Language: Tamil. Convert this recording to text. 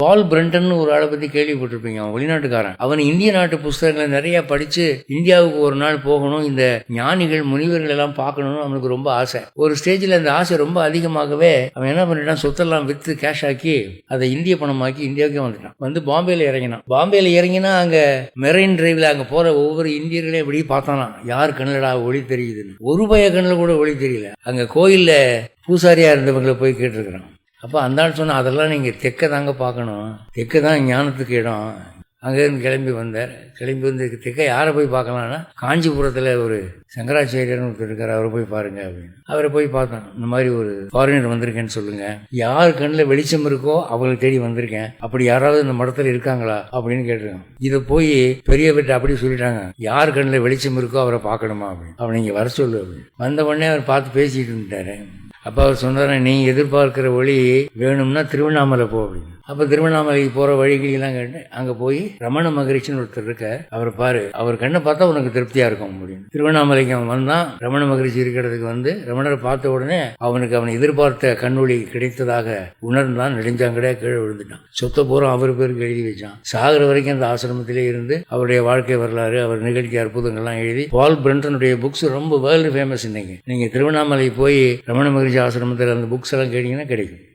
பால் பிரண்டன் ஒரு ஆளை பத்தி கேள்விப்பட்டிருப்பீங்க. அவன் வெளிநாட்டுக்காரன். அவன் இந்திய நாட்டு புஸ்தகங்களை நிறைய படிச்சு இந்தியாவுக்கு ஒரு நாள் போகணும், இந்த ஞானிகள் முனிவர்கள் எல்லாம் பார்க்கணும்னு அவனுக்கு ரொம்ப ஆசை. ஒரு ஸ்டேஜில் அந்த ஆசை ரொம்ப அதிகமாகவே அவன் என்ன பண்ணிட்டான், சொத்தெல்லாம் வித்து கேஷ் ஆக்கி அதை இந்திய பணமாக்கி இந்தியாவுக்கே வந்துட்டான். வந்து பாம்பேல இறங்கினான். பாம்பேல இறங்கினா அங்க மெரைன் டிரைவ்ல அங்க போற ஒவ்வொரு இந்தியர்களையும் இப்படி பார்த்தானா, யார் கண்ணுலடா ஒளி தெரியுதுன்னு. ஒரு பய கண்ணில் கூட ஒளி தெரியல. அங்க கோயில்ல பூசாரியா இருந்தவங்களை போய் கேட்டிருக்கிறான். அப்போ அந்த ஆள் சொன்னால், அதெல்லாம் நீங்கள் தெற்க தாங்க பார்க்கணும், தெற்க தான் ஞானத்துக்கு இடம். அங்கேருந்து கிளம்பி வந்தார். கிளம்பி வந்து தெற்க யாரை போய் பார்க்கலான்னா, காஞ்சிபுரத்தில் ஒரு சங்கராச்சாரியர்னு ஒருத்தர் இருக்கார், அவரை போய் பாருங்க அப்படின்னு. அவரை போய் பார்த்தோம். இந்த மாதிரி ஒரு ஃபாரினர் வந்திருக்கேன்னு சொல்லுங்க, யார் கண்ணில் வெளிச்சம் இருக்கோ அவங்களுக்கு தேடி வந்திருக்கேன், அப்படி யாராவது இந்த மடத்தில் இருக்காங்களா அப்படின்னு கேட்டிருக்காங்க. இதை போய் பெரிய வீட்டை அப்படி சொல்லிட்டாங்க, யார் கண்ணில் வெளிச்சம் இருக்கோ அவரை பார்க்கணுமா அப்படின்னு. அவனை இங்கே வர சொல்லு அப்படின்னு. வந்த உடனே அவர் பார்த்து பேசிக்கிட்டு இருந்துட்டாரு. அப்போ அவர் சொன்னார், நீ எதிர்பார்க்கிற ஒளி வேணும்னா திருவண்ணாமலை போ அப்படின்னு. அப்போ திருவண்ணாமலைக்கு போகிற வழிகளெல்லாம் கேட்டு அங்கே போய் ரமண மகரிஷின்னு ஒருத்தர் இருக்க, அவரை பாரு, அவர் கண்ணை பார்த்தா உனக்கு திருப்தியாக இருக்கும் அப்படின்னு. திருவண்ணாமலைக்கு அவன் வந்தான். ரமண மகரிஷி இருக்கிறதுக்கு வந்து ரமணரை பார்த்த உடனே அவனுக்கு அவன் எதிர்பார்த்த கண்ணொளி கிடைத்ததாக உணர்ந்தான். நெடுஞ்சாங்கடையா கீழே விழுந்துட்டான். சொத்தை பூரா அவர் பேருக்கு எழுதி வச்சான். சாகிற வரைக்கும் அந்த ஆசிரமத்திலே இருந்து அவருடைய வாழ்க்கை வரலாறு, அவர் நிகழ்ச்சி அற்புதங்கள்லாம் எழுதி பால் பிரண்டனுடைய புக்ஸ் ரொம்ப வேர்ல்டு ஃபேமஸ். இன்னைக்கு நீங்கள் திருவண்ணாமலை போய் ரமண மகரிஷி ஆசிரமத்தில் அந்த புக்ஸ் எல்லாம் கேட்டீங்கன்னா கிடைக்கும்.